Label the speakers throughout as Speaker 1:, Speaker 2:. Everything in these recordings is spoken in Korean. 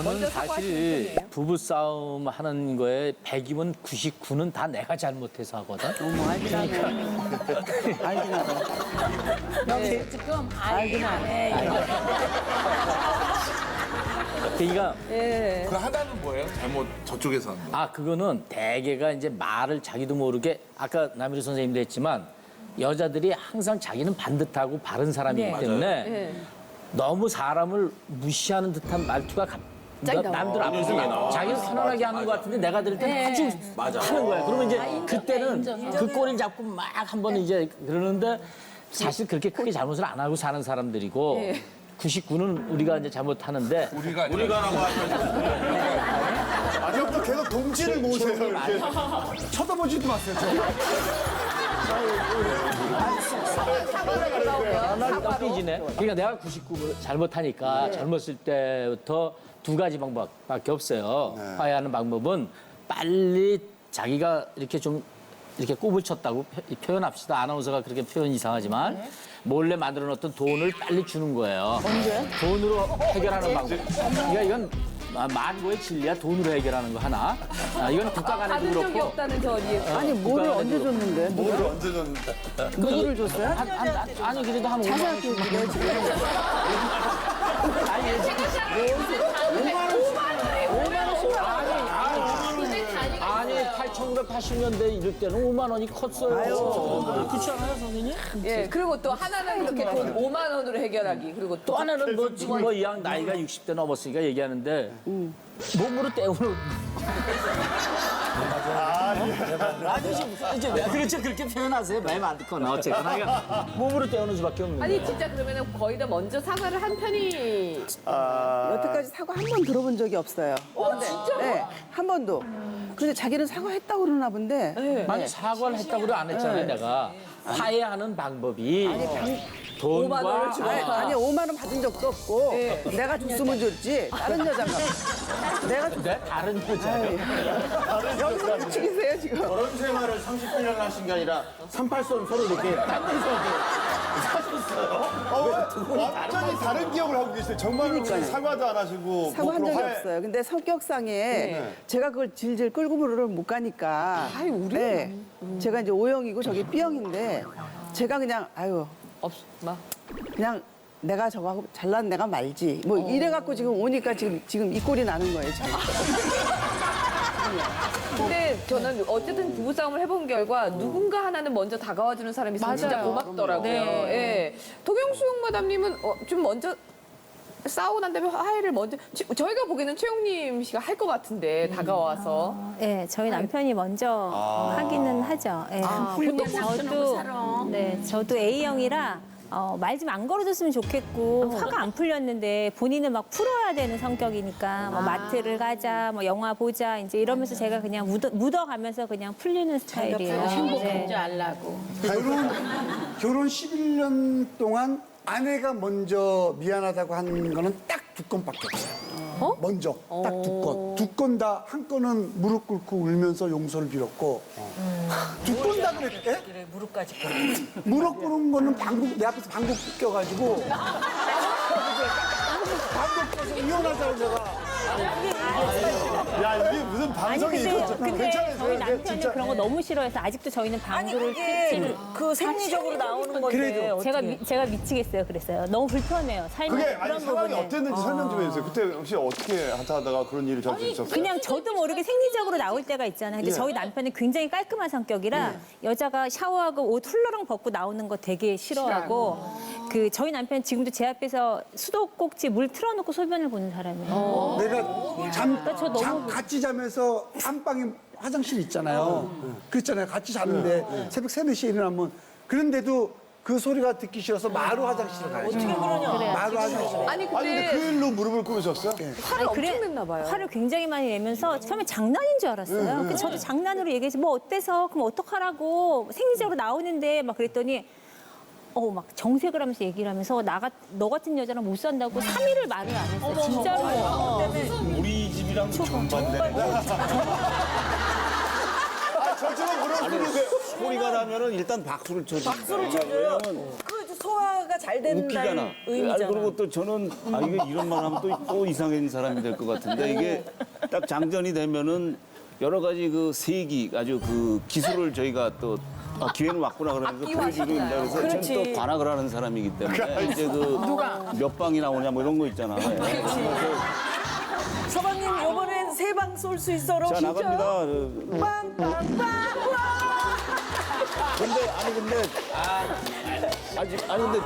Speaker 1: 저는 사실 부부싸움 하는 거에 100이면 99는 다 내가 잘못해서 하거든.
Speaker 2: 어머, 알긴 하네. 알긴 하네.
Speaker 3: 여기 지금 알긴 하네.
Speaker 1: 그러니까
Speaker 4: 그 하나는 뭐예요? 잘못 저쪽에서 한 거.
Speaker 1: 그거는 대개가 이제 말을 자기도 모르게 아까 남일우 선생님도 했지만 여자들이 항상 자기는 반듯하고 바른 사람이기 때문에 너무 사람을 무시하는 듯한 말투가 남들 앞에서 자기는 편안하게 하는 것 같은데 내가 들을 때 아주 하는 거야. 그러면 이제 그때는 그 꼬리를 잡고 막 한번 이제 그러는데 사실 그렇게 크게 잘못을 안 하고 사는 사람들이고 99는 우리가 이제 잘못하는데
Speaker 4: 우리가라고 하면
Speaker 5: 아까부터 계속 동지를 모으세요. 이렇게. 쳐다보지도 마세요.
Speaker 1: 나 삐지네. 그러니까 내가 99를 잘못하니까 젊었을 때부터 두 가지 방법밖에 없어요. 화해하는 방법은 빨리 자기가 이렇게 좀 이렇게 꼽을 쳤다고 표현합시다. 아나운서가 그렇게 표현 이상하지만 몰래 만들어 놓았던 돈을 빨리 주는 거예요. 언제? 돈으로 해결하는 방법. 그러니까 이건 만고의 진리야. 돈으로 해결하는 거 하나. 이건 국가 간에도
Speaker 3: 받은 적이
Speaker 1: 그렇고.
Speaker 3: 없다는 저 어디.
Speaker 2: 아니, 뭐를 언제 줬는데?
Speaker 5: 뭐를 언제 줬는데.
Speaker 2: 누구를 줬어요?
Speaker 1: 아니 그래도 한 5만
Speaker 2: 자세하게
Speaker 1: 원씩.
Speaker 2: 얘기해요, 지금.
Speaker 1: 아니 1980년대 이럴 때는 5만 원이 컸어요. 그렇지 않아요, 선생님?
Speaker 3: 예, 그리고 또 하나는 이렇게 돈 5만 원으로 해결하기. 그리고
Speaker 1: 또 하나는 뭐 지금 뭐 이 양 나이가 60대 넘었으니까 얘기하는데 몸으로 때우는 아저씨 이제 왜 그렇죠 그렇게 표현하세요 말 안 듣거나 어쨌거나 그러니까 몸으로 때우는 수밖에 없는
Speaker 3: 아니
Speaker 1: 거예요.
Speaker 3: 진짜 그러면은 거의 다 먼저 사과를 한 편이.
Speaker 2: 여태까지 사과 한 번 들어본 적이 없어요.
Speaker 3: 진짜?
Speaker 2: 네, 한 번도. 근데 자기는 사과했다고 그러나 본데.
Speaker 1: 아니 사과를 했다고 안 했잖아요 내가 화해하는 방법이 돈과
Speaker 3: 5만 원을 주고.
Speaker 2: 아니, 5만 원 받은 적도 없고. 내가 줬으면 줬지. 다른 여자가. 내가 줬
Speaker 1: 내 다른 여자요.
Speaker 2: 여기서 미치겠어요, 지금.
Speaker 5: 결혼 생활을 30년 하신 게 아니라 38선 서로 이렇게 딴 데서 사셨어요? 완전히 다른 기억을 하고 계세요. 정말 사과도 안 하시고.
Speaker 2: 사과한
Speaker 5: 뭐
Speaker 2: 적이
Speaker 5: 화해-
Speaker 2: 없어요. 근데 성격상에 제가 그걸 질질 끌고 물을 못 가니까.
Speaker 3: 아이, 우리는.
Speaker 2: 제가 이제 O형이고 저기 B형인데 제가 그냥 아유
Speaker 3: 막.
Speaker 2: 그냥 내가 저거하고 잘난 내가 말지 뭐 이래갖고 지금 오니까 지금 이 꼴이 나는 거예요. 참.
Speaker 3: 근데 저는 어쨌든 부부싸움을 해본 결과 누군가 하나는 먼저 다가와주는 사람이 있으면 진짜 고맙더라고요. 예. 도경수 마담님은 좀 먼저 싸우고 난 다음에 화해를 먼저 저희가 보기에는 최용림 씨가 할 것 같은데 다가와서.
Speaker 6: 네, 저희 남편이 먼저 하기는 하죠. 네. 저도 A형이라 말 좀 안 걸어줬으면 좋겠고 화가 안 풀렸는데 본인은 막 풀어야 되는 성격이니까 뭐 마트를 가자, 뭐 영화 보자 이제 이러면서 제가 그냥 묻어가면서 그냥 풀리는 스타일이에요.
Speaker 3: 행복한 줄
Speaker 6: 네.
Speaker 3: 알라고.
Speaker 7: 결혼 11년 동안 아내가 먼저 미안하다고 한 거는 딱 2건밖에 없어요. 먼저 딱 2건. 2건 다 한 건은 무릎 꿇고 울면서 용서를 빌었고 2건 다 그랬대?
Speaker 3: 그래, 무릎까지.
Speaker 7: 무릎 꿇은 거는 내 앞에서 방귀 껴가지고 방귀 껴서 이혼하자고 내가
Speaker 5: 야, 이게 무슨 방송이 이거
Speaker 6: 근데
Speaker 5: 괜찮아요.
Speaker 6: 저희 남편이 그런 거 너무 싫어해서 아직도 저희는 방구를 피지.
Speaker 8: 그 생리적으로 나오는 건데
Speaker 6: 제가 미치겠어요. 그랬어요. 너무 불편해요. 삶에
Speaker 5: 그게
Speaker 6: 그런
Speaker 5: 아니 상황이
Speaker 6: 부분에.
Speaker 5: 어땠는지 설명 좀 해주세요. 그때 혹시 어떻게 하다가 그런 일을 저지셨어요
Speaker 6: 그냥 저도 모르게 생리적으로 나올 때가 있잖아요. 근데 저희 남편은 굉장히 깔끔한 성격이라 여자가 샤워하고 옷 훌러렁 벗고 나오는 거 되게 싫어하고 그 저희 남편 지금도 제 앞에서 수도꼭지 물 틀어놓고 소변을 보는 사람이에요.
Speaker 7: 내가
Speaker 6: 저 너무
Speaker 7: 같이 자면서 안방에 화장실 있잖아요. 그랬잖아요. 같이 자는데 새벽 3, 4시에 일어나면 그런데도 그 소리가 듣기 싫어서 마루 화장실을 가요. 어떻게 그러냐. 마루 화장실.
Speaker 3: 아니
Speaker 5: 아니 근데
Speaker 3: 근데
Speaker 5: 그 일로 무릎을 꿇으셨어요?
Speaker 3: 화를 엄청 냈나 봐요.
Speaker 6: 화를 굉장히 많이 내면서 처음에 장난인 줄 알았어요. 근데 저도 장난으로 얘기해서 뭐 어때서 그럼 어떡하라고 생리적으로 나오는데 막 그랬더니 막 정색을 하면서 얘기를 하면서 너 같은 여자랑 못 산다고 3일을 말을 안 했어요. 진짜로.
Speaker 4: 우리 집이랑 정반대네.
Speaker 5: 아, 저쪽은 무릎 꿇으세요.
Speaker 4: 소리가 나면은 일단 박수를 쳐줘. 박수를 쳐줘요.
Speaker 8: 소화가 잘 된다는
Speaker 9: 웃기잖아.
Speaker 8: 의미잖아.
Speaker 9: 그리고 또 저는 이게 이런 말 하면 또 이상한 사람이 될 것 같은데 이게 딱 장전이 되면은 여러 가지 그 세기 아주 그 기술을 저희가 또 기회는 왔구나 그러면서 보여주고 있다 그래서 저는 또 관악을 하는 사람이기 때문에 이제 그 몇 방이 나오냐 뭐 이런 거 있잖아.
Speaker 8: 서방님 이번엔 3방 쏠 수 있어로.
Speaker 9: 자 나갑니다.
Speaker 8: 빵빵빵.
Speaker 9: 근데
Speaker 3: 그거는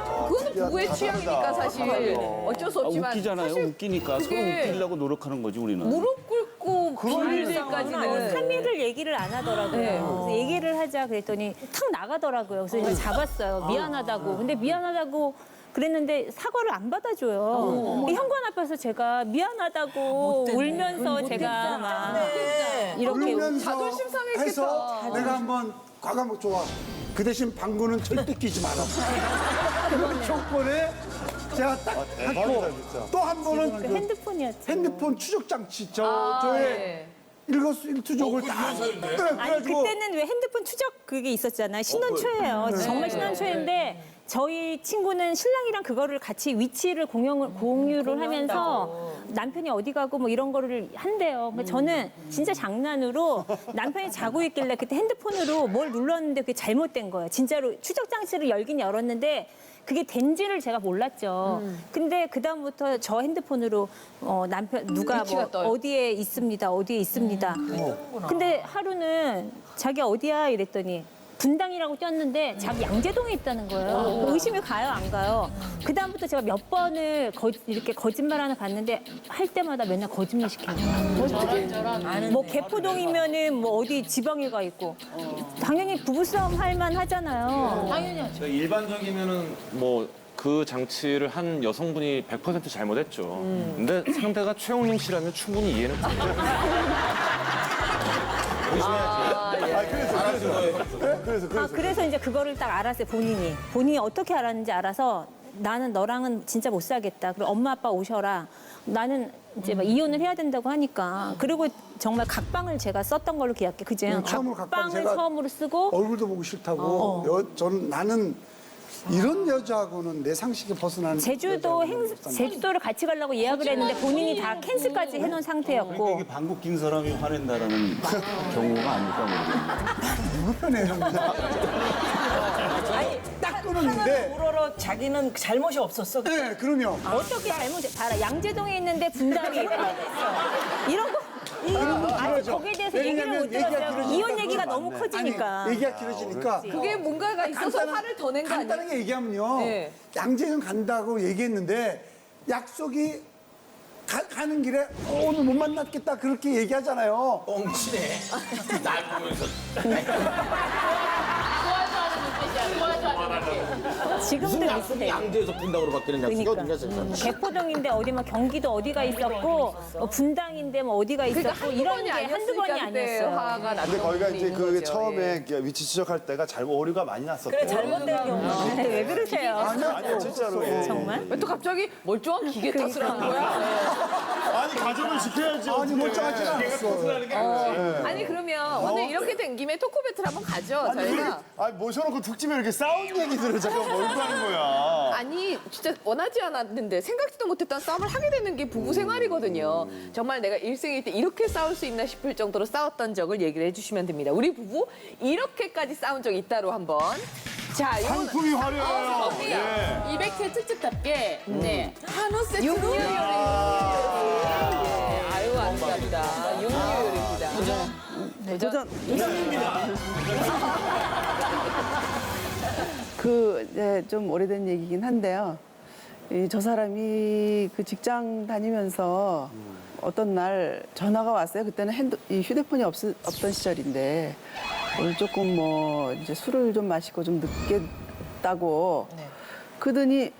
Speaker 3: 부부의 취향이니까 사실 어쩔 수 없지만
Speaker 9: 웃기잖아요.
Speaker 3: 사실
Speaker 9: 웃기니까 서로
Speaker 3: 그게
Speaker 9: 웃기려고 노력하는 거지 우리는.
Speaker 3: 무릎 꿇고 빌릴 때까지는
Speaker 6: 3일을 얘기를 안 하더라고요.
Speaker 3: 네.
Speaker 6: 그래서 얘기를 하자 그랬더니 탁 나가더라고요. 그래서 이제 잡았어요. 미안하다고. 근데 미안하다고 그랬는데 사과를 안 받아줘요. 현관 앞에서 제가 미안하다고 울면서 제가 막 이렇게
Speaker 7: 울면서
Speaker 3: 자존심 상했겠다.
Speaker 7: 해서 내가 한번 과감하게 좋아. 그 대신 방구는 절대 끼지 마라. 그 조건에 제가 딱 했고 또 한 번은
Speaker 6: 그 핸드폰이었죠.
Speaker 7: 핸드폰 추적 장치 저의 일거수일투족을 다 네,
Speaker 6: 아니
Speaker 7: 그래가지고
Speaker 6: 그때는 왜 핸드폰 추적 그게 있었잖아요. 신혼초예요. 정말 신혼초인데 저희 친구는 신랑이랑 그거를 같이 위치를 공유를 하면서 남편이 어디 가고 뭐 이런 거를 한대요. 근데 저는 진짜 장난으로 남편이 자고 있길래 그때 핸드폰으로 뭘 눌렀는데 그게 잘못된 거예요. 진짜로 추적 장치를 열긴 열었는데 그게 된지를 제가 몰랐죠. 근데 그다음부터 저 핸드폰으로 남편 누가
Speaker 3: 위치가
Speaker 6: 뭐
Speaker 3: 떠요.
Speaker 6: 어디에 있습니다. 어디에 있습니다. 근데 하루는 자기 어디야 이랬더니 분당이라고 떴는데 자기 양재동에 있다는 거예요. 의심이 가요, 안 가요? 그다음부터 제가 몇 번을 이렇게 거짓말 하나 봤는데 할 때마다 맨날 거짓말 시키는 거예요. 뭐 개포동이면은 뭐 어디 지방에 가 있고. 당연히 부부싸움 할 만 하잖아요.
Speaker 10: 그러니까 일반적이면은 뭐 그 장치를 한 여성분이 100% 잘못했죠. 근데 상대가 최홍림 씨라면 충분히 이해는 가요.
Speaker 6: 그래서 이제 그거를 딱 알았어요, 본인이 어떻게 알았는지 알아서 나는 너랑은 진짜 못 살겠다. 그리고 엄마 아빠 오셔라. 나는 이제 막 이혼을 해야 된다고 하니까. 그리고 정말 각방을 제가 썼던 걸로 기억해. 그죠?
Speaker 7: 처음으로 각방
Speaker 6: 각방을
Speaker 7: 제가
Speaker 6: 처음으로 쓰고
Speaker 7: 얼굴도 보기 싫다고 저는 나는 이런 여자하고는 내 상식에 벗어나는
Speaker 6: 제주도를 같이 가려고 예약을 했는데 본인이 다 캔슬까지 해놓은 상태였고.
Speaker 9: 이게 방구 낀 사람이 화낸다라는 경우가 아닐까 모르겠네.
Speaker 7: 누구 편에 형
Speaker 8: 아니
Speaker 7: 딱 끊었는데
Speaker 8: 우러러 자기는 잘못이 없었어.
Speaker 7: 네 그럼요.
Speaker 6: 어떻게 잘못해? 봐라, 양재동에 있는데 분당에 있어. 이런 거. 아니, 거기에 대해서 얘기를 못 들었어요. 이혼 얘기가 너무 커지니까.
Speaker 7: 아니, 얘기가 길어지니까
Speaker 3: 그게 뭔가가 있어서 화를 더 낸 거 아니에요?
Speaker 7: 간단하게 얘기하면요.
Speaker 3: 네.
Speaker 7: 양재동 간다고 얘기했는데 약속이 가는 길에 오늘 못 만났겠다 그렇게 얘기하잖아요.
Speaker 4: 뻥치네. 날 보면서.
Speaker 6: 지금도 비슷해.
Speaker 1: 양재에서 분당으로 바뀌는 약속이
Speaker 6: 그러니까.
Speaker 1: 어딘가
Speaker 6: 개포동인데 어디 막 경기도 어디가 있었고 분당인데 뭐 어디가 있었고
Speaker 3: 그러니까
Speaker 6: 이런 게 한두 번이 아니었어요.
Speaker 3: 화가 났던
Speaker 5: 근데 거기가
Speaker 3: 부분이
Speaker 5: 이제
Speaker 3: 있는
Speaker 5: 그
Speaker 3: 거죠.
Speaker 5: 처음에 위치 추적할 때가 오류가 많이 났었고.
Speaker 8: 그래 잘못된 경우.
Speaker 6: 왜 그러세요?
Speaker 5: 아니요, 진짜로.
Speaker 6: 정말?
Speaker 3: 왜 또 갑자기 멀쩡한 기계 탓을 하는 거야?
Speaker 5: 아니, 가정을 지켜야지.
Speaker 7: 아니 멀쩡하지 않았어.
Speaker 3: 아니 그러면 오늘 이렇게 된 김에 토크 배틀 한번 가죠, 저희가.
Speaker 5: 아니, 모셔놓고 특집에 이렇게 싸운 얘기들을 잠깐 뭘로 하는 거야.
Speaker 3: 아니 진짜 원하지 않았는데 생각지도 못했던 싸움을 하게 되는 게 부부 생활이거든요. 정말 내가 일생일 때 이렇게 싸울 수 있나 싶을 정도로 싸웠던 적을 얘기를 해주시면 됩니다. 우리 부부 이렇게까지 싸운 적 있다로 한번. 자, 이건
Speaker 5: 상품이 화려해요.
Speaker 3: 상품이요.
Speaker 11: 200회 특집답게 네.
Speaker 3: 한우 세트. 육류 요리. 아유 아름답다. 육류 요리입니다.
Speaker 2: 도전. 좀 오래된 얘기긴 한데요. 저 사람이 그 직장 다니면서 어떤 날 전화가 왔어요. 그때는 이 휴대폰이 없던 시절인데 오늘 조금 뭐 이제 술을 좀 마시고 좀 늦게 따고 그러더니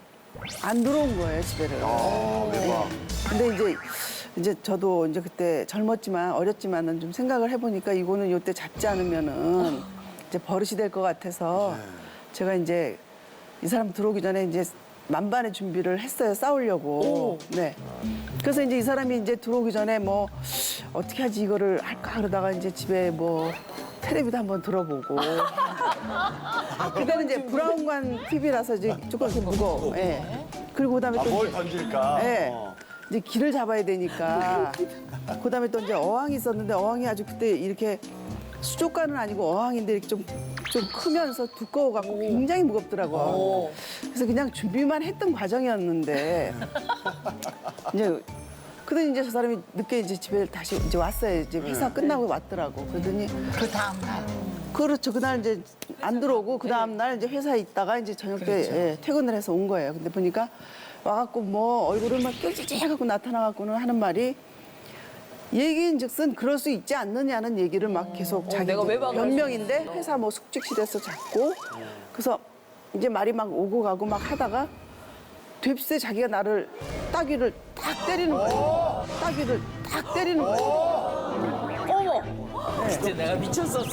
Speaker 2: 안 들어온 거예요, 집에를.
Speaker 5: 대박.
Speaker 2: 근데 이제 저도 이제 그때 어렸지만은 좀 생각을 해보니까 이거는 이때 잡지 않으면은 이제 버릇이 될 것 같아서 제가 이제 이 사람 들어오기 전에 이제 만반의 준비를 했어요, 싸우려고. 네. 그래서 이제 이 사람이 이제 들어오기 전에 뭐 어떻게 하지 이거를 할까 그러다가 이제 집에 뭐 텔레비도 한번 들어보고. 그때는 이제 브라운관 TV라서 이제 조금 이렇게 무거워. 예. 그리고 그다음에 또
Speaker 5: 뭘
Speaker 2: 이제,
Speaker 5: 던질까?
Speaker 2: 예. 이제 길을 잡아야 되니까. 그다음에 또 이제 어항이 있었는데 어항이 아주 그때 이렇게 수족관은 아니고 어항인데 이렇게 좀 크면서 두꺼워갖고 굉장히 무겁더라고. 그래서 그냥 준비만 했던 과정이었는데 이제 그러더니 이제 저 사람이 늦게 이제 집에 다시 이제 왔어요. 이제 회사 끝나고 왔더라고. 그러더니
Speaker 11: 그 다음 날.
Speaker 2: 그렇죠. 그날 이제 안 들어오고 그 다음 날 이제 회사에 있다가 이제 저녁 때 예, 퇴근을 해서 온 거예요. 근데 보니까 와갖고 뭐 얼굴을 막 낄찔해갖고 나타나갖고는 하는 말이 얘기인즉슨 그럴 수 있지 않느냐는 얘기를 막 계속 자기
Speaker 3: 내가 왜 방을
Speaker 2: 변명인데 회사 뭐 숙직실에서 잤고 그래서 이제 말이 막 오고 가고 막 하다가 되새 자기가 나를 따귀를 딱 때리는 거예요. 따귀를 딱 때리는 거예요.
Speaker 3: 어머.
Speaker 1: 그때 내가 미쳤었어.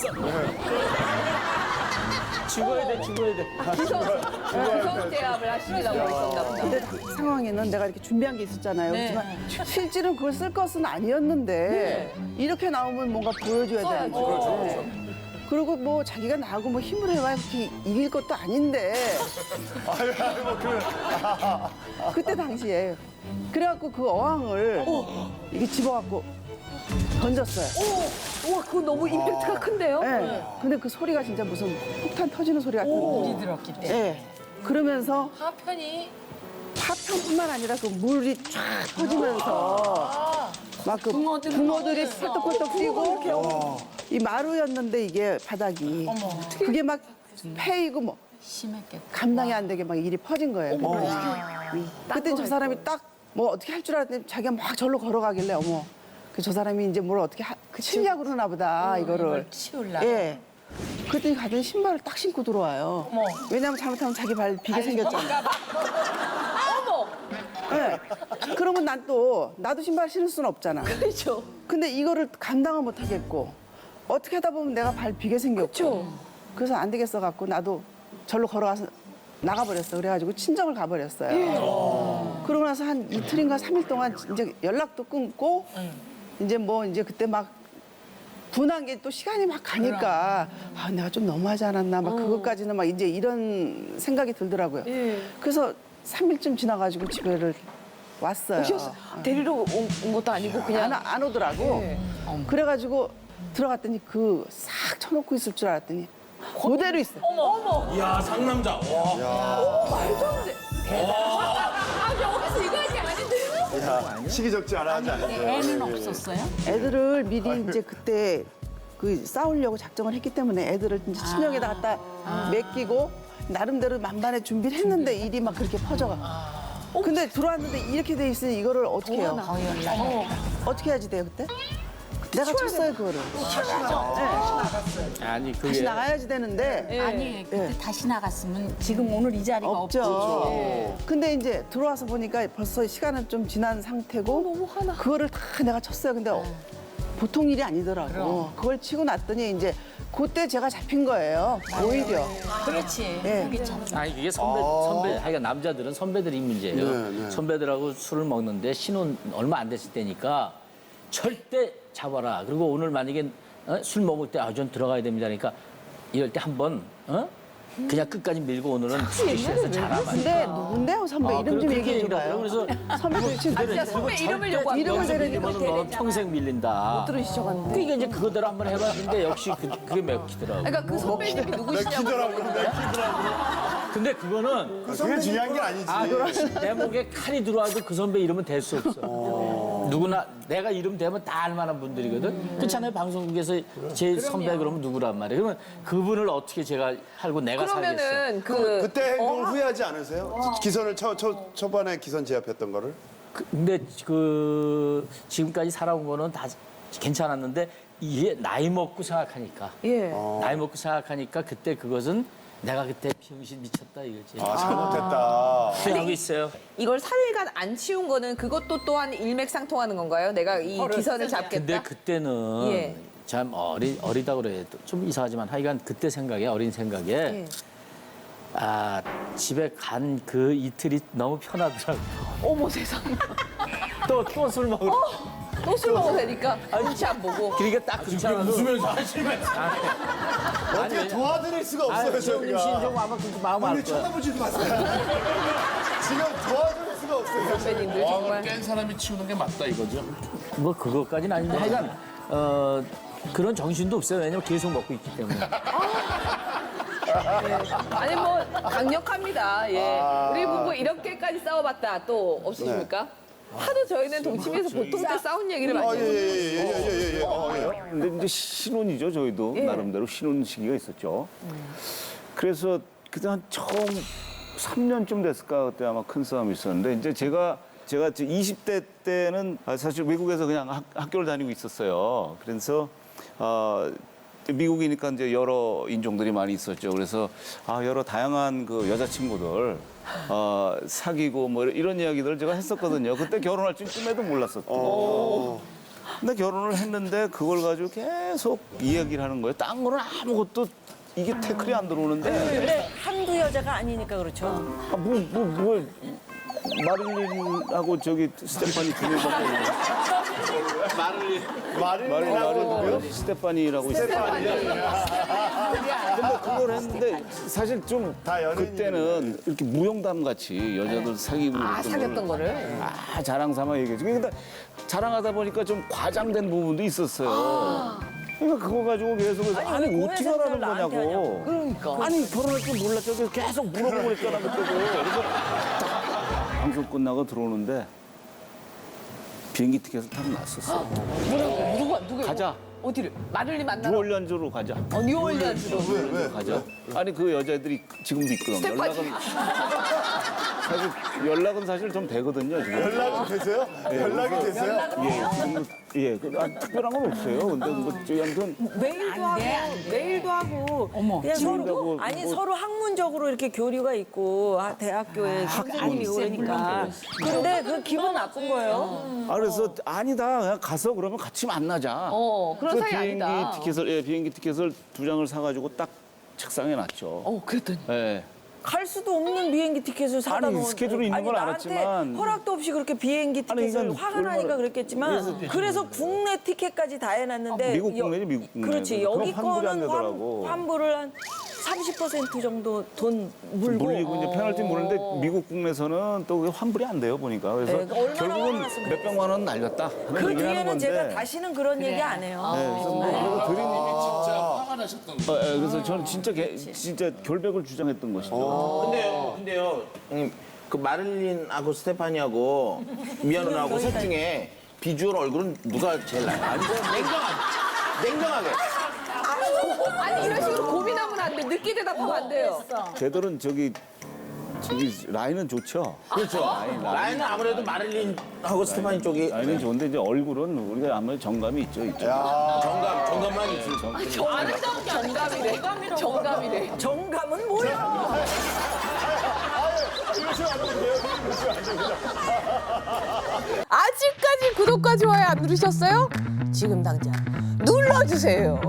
Speaker 1: 죽어야 돼, 죽어야 돼.
Speaker 3: 구성 제압을 하시려고 했었나 보다.
Speaker 2: 근데 그 상황에는 내가 이렇게 준비한 게 있었잖아요. 그렇지만 실제는 그걸 쓸 것은 아니었는데 이렇게 나오면 뭔가 보여줘야 되는 거죠. 그리고 뭐 자기가 나하고 뭐 힘을 해봐야 그렇게 이길 것도 아닌데 그때 당시에 그래갖고 그 어항을 이게 집어갖고 던졌어요.
Speaker 3: 우와, 그거 너무 임팩트가 큰데요?
Speaker 2: 네. 근데 그 소리가 진짜 무슨 폭탄 터지는 소리 같은 거.
Speaker 11: 들었기 때문에.
Speaker 2: 네. 그러면서
Speaker 11: 하편이
Speaker 2: 파편뿐만 아니라 그 물이 쫙 퍼지면서 막 그 붕어들이 펄떡펄떡 뛰고 이 마루였는데 이게 바닥이 그게 막 패이고 뭐
Speaker 11: 심했겠다.
Speaker 2: 감당이 안 되게 막 일이 퍼진 거예요. 그때 저 사람이 딱 뭐 어떻게 할 줄 알았더니 자기가 막 절로 걸어가길래 어머 그 저 사람이 이제 뭘 어떻게 치려고 그러나 보다 이거를
Speaker 11: 치우려고.
Speaker 2: 예. 그랬더니 가더니 신발을 딱 신고 들어와요. 왜냐면 잘못하면 자기 발 비게 생겼잖아.
Speaker 3: 어머.
Speaker 2: 네. 그러면 난 또 나도 신발 신을 수는 없잖아.
Speaker 3: 그렇죠.
Speaker 2: 근데 이거를 감당을 못 하겠고 어떻게 하다 보면 내가 발 비게 생겼고. 그래서 안 되겠어 갖고 나도 절로 걸어가서 나가버렸어. 그래가지고 친정을 가버렸어요. 그러고 나서 한 이틀인가 3일 동안 이제 연락도 끊고 이제 뭐 이제 그때 막 분한 게 또 시간이 막 가니까 아 내가 좀 너무하지 않았나 막 그것까지는 막 이제 이런 생각이 들더라고요. 그래서 3일쯤 지나가지고 집에를 왔어요.
Speaker 3: 데리러 온 것도 아니고 그냥
Speaker 2: 안 오더라고. 그래가지고 들어갔더니 그 싹 쳐놓고 있을 줄 알았더니 그대로 있어.
Speaker 4: 이야 상남자. 와.
Speaker 3: 여기서 이거 하지 아닌데요?
Speaker 5: 시기적지 않아 하지 않아요?
Speaker 11: 애는 없었어요?
Speaker 2: 애들을 미리 이제 그때 그 싸우려고 작정을 했기 때문에 애들을 이제 친정에다 갖다 맡기고 나름대로 만반의 준비를 했는데 일이 막 그렇게 퍼져가. 근데 들어왔는데 이렇게 돼 있으니 이거를 어떻게 해요? 어떻게 해야지 돼요 그때? 내가 쳤어요 그거를.
Speaker 1: 아니, 그게.
Speaker 2: 다시 나가야지 되는데
Speaker 11: 아니, 그때 다시 나갔으면 지금 오늘 이 자리가
Speaker 2: 없죠. 근데 이제 들어와서 보니까 벌써 시간은 좀 지난 상태고 그거를 다 내가 쳤어요. 근데 보통 일이 아니더라고. 그걸 치고 났더니 이제 그때 제가 잡힌 거예요. 오히려.
Speaker 11: 그렇지.
Speaker 2: 예.
Speaker 11: 그게 참.
Speaker 1: 아니 이게 선배 하여간 남자들은 선배들이 문제예요. 선배들하고 술을 먹는데 신혼 얼마 안 됐을 때니까 절대 잡아라. 그리고 오늘 만약에 술 먹을 때 전 들어가야 됩니다. 그러니까 이럴 때 한번 그냥 끝까지 밀고 오늘은 숙취실에서 자라 말이야.
Speaker 2: 근데 누군데요 선배 이름 좀 얘기해 줘봐요.
Speaker 1: 그래서
Speaker 2: 선배 지금
Speaker 3: 진짜 선배 이름을 요구하는
Speaker 2: 이름을 대려니까
Speaker 1: 너는 평생 밀린다. 못
Speaker 3: 들으시죠?
Speaker 1: 그러니까 이제 그거대로 한번 해봤는데 역시 그게 맥히더라고.
Speaker 3: 그러니까 그 선배님이 누구시냐고.
Speaker 1: 근데 그거는
Speaker 5: 그게 중요한 게 아니지.
Speaker 1: 내 목에 칼이 들어와도 그 선배 이름은 댈 수 없어. 누구나 내가 이름 대면 다 알만한 분들이거든. 그렇잖아요. 방송국에서 제 선배 그러면 누구란 말이에요. 그러면 그분을 어떻게 제가 하고 내가 살겠어요.
Speaker 3: 그러면은
Speaker 5: 그때 행동을 후회하지 않으세요? 기선을 초반에 기선 제압했던 거를?
Speaker 1: 근데 그 지금까지 살아온 거는 다 괜찮았는데 이게 나이 먹고 생각하니까 나이 먹고 생각하니까 그때 그것은 내가 그때 병신 미쳤다 이거지.
Speaker 5: 아 잘못했다.
Speaker 1: 후회하고 있어요.
Speaker 3: 이걸 4일간 안 치운 거는 그것도 또한 일맥상통하는 건가요? 내가 이 기선을 잡겠다?
Speaker 1: 근데 그때는
Speaker 3: 예.
Speaker 1: 참 어리다 그래. 좀 이상하지만 하여간 그때 생각에 어린 생각에 아 집에 간 그 이틀이 너무 편하더라고.
Speaker 3: 어머 세상에.
Speaker 1: 또 술 먹으러.
Speaker 3: 또 술 먹어도 되니까 눈치 안 보고.
Speaker 1: 그러니까 딱 그렇잖아.
Speaker 4: 웃으면서 하시면
Speaker 5: 어떻게 도와드릴 수가 없어요,
Speaker 1: 최영림 씨는 좀
Speaker 5: 저희가.
Speaker 1: 아마 그렇게 마음 알
Speaker 7: 근데
Speaker 1: 거야.
Speaker 7: 쳐다보지도 마세요.
Speaker 5: 지금 도와드릴 수가 없어요.
Speaker 3: 선배님들 정말.
Speaker 4: 깬 사람이 치우는 게 맞다 이거죠.
Speaker 1: 뭐 그것까지는 아닌데 하여간 그런 정신도 없어요. 왜냐면 계속 먹고 있기 때문에.
Speaker 3: 아니 뭐 강력합니다. 예. 우리 부부 이렇게까지 싸워봤다 또 없으십니까? 하도 저희는 동치미에서 보통 때 싸운 얘기를 많이 해요.
Speaker 5: 예.
Speaker 9: 근데 이제 신혼이죠, 저희도. 나름대로 신혼 시기가 있었죠. 그래서 그때 한 처음 3년쯤 됐을까 그때 아마 큰 싸움이 있었는데 이제 제가 20대 때는 사실 외국에서 그냥 학교를 다니고 있었어요. 그래서 미국이니까 이제 여러 인종들이 많이 있었죠. 그래서 여러 다양한 그 여자친구들 사귀고 뭐 이런 이야기들을 제가 했었거든요. 그때 결혼할 쯤에도 몰랐었고. 근데 결혼을 했는데 그걸 가지고 계속 이야기를 하는 거예요. 딴 거는 아무것도 이게 태클이 안 들어오는데.
Speaker 8: 근데 한두 여자가 아니니까 그렇죠.
Speaker 9: 뭘 마릴린하고 저기 스테파니 두 명밖에 없는 마릴린하고 스테파니라고 있어요. 근데 그걸 했는데 사실 좀 그때는 이렇게 무용담 같이 여자들 사귀고
Speaker 3: 사귀었던 거를.
Speaker 9: 자랑 삼아 얘기했지. 근데 자랑하다 보니까 좀 과장된 부분도 있었어요. 그러니까 그거 가지고 계속 해서 아니 어떻게 하라는 거냐고.
Speaker 3: 그러니까.
Speaker 9: 아니 결혼할 줄 몰랐죠. 그래서 계속 물어보니까 나 그때도. 그래서 방송 끝나고 들어오는데 비행기 티켓을 타고 났었어.
Speaker 3: 누가
Speaker 9: 가자.
Speaker 3: 어디를? 마를린 만나러?
Speaker 9: 뉴올리언즈로 가자.
Speaker 3: 뉴올리언즈로.
Speaker 5: 왜?
Speaker 9: 가자. 아니 그 여자들이 지금도 있거든.
Speaker 3: 스테파니.
Speaker 9: 연락은 사실 좀 되거든요. 지금.
Speaker 5: 연락이 되세요? 연락이 되세요?
Speaker 9: 예, 특별한 건 없어요. 근데 뭐 저희 아무튼
Speaker 8: 메일도 하고 그냥 서로 아니 서로 학문적으로 이렇게 교류가 있고 대학교에 선생님이고 그러니까 근데 그 기분 나쁜 거예요.
Speaker 9: 그래서 아니다. 그냥 가서 그러면 같이 만나자.
Speaker 3: 그런 사이 아니다.
Speaker 9: 비행기 티켓을 2장을 사가지고 딱 책상에 놨죠.
Speaker 3: 그랬더니.
Speaker 9: 예.
Speaker 8: 갈 수도 없는 비행기 티켓을 사다
Speaker 9: 아니,
Speaker 8: 놓은
Speaker 9: 스케줄이 있는 건
Speaker 8: 나한테
Speaker 9: 알았지만.
Speaker 8: 허락도 없이 그렇게 비행기 티켓을
Speaker 9: 이건
Speaker 8: 화가 나니까 그랬겠지만 그래서 국내 티켓까지 다 해놨는데
Speaker 9: 미국 국내지, 미국 국내.
Speaker 8: 그렇지
Speaker 9: 그럼
Speaker 8: 여기
Speaker 9: 환불이 안
Speaker 8: 거는
Speaker 9: 되더라고.
Speaker 8: 환불을 한 30% 정도 돈 물고
Speaker 9: 물리고 이제 페널티 물는데 미국 국내에서는 또 그게 환불이 안 돼요 보니까. 그래서
Speaker 8: 네, 얼마나
Speaker 9: 결국은
Speaker 8: 화났으면
Speaker 9: 몇백만 원 날렸다. 그런
Speaker 8: 그
Speaker 9: 얘기를 하는
Speaker 8: 뒤에는
Speaker 9: 건데.
Speaker 8: 제가 다시는 그런 얘기 안 해요.
Speaker 9: 네, 그래서 뭐 그래서
Speaker 4: 진짜 화가 나셨던 거.
Speaker 9: 그래서 저는 진짜 결백을 주장했던 것이죠.
Speaker 12: 근데요, 형님, 그 마릴린하고 스테파니하고 미아누하고 셋 중에 비주얼 얼굴은 누가 제일 나아요? 냉정하게.
Speaker 3: 아니 이런 식으로 고민하면 안 돼. 늦게 대답하면 안 돼요.
Speaker 9: 걔들은 저기 라인은 좋죠.
Speaker 12: 그렇죠. 라인은 아무래도 마릴린하고 스테파니 쪽이
Speaker 9: 라인은 좋은데 이제 얼굴은 우리가 아무래도 정감이 있죠.
Speaker 12: 정감만 있지.
Speaker 3: 정감이래. 정감이래.
Speaker 8: 정감은 뭐야?
Speaker 3: 아직까지 구독과 좋아요 안 누르셨어요? 지금 당장 눌러주세요.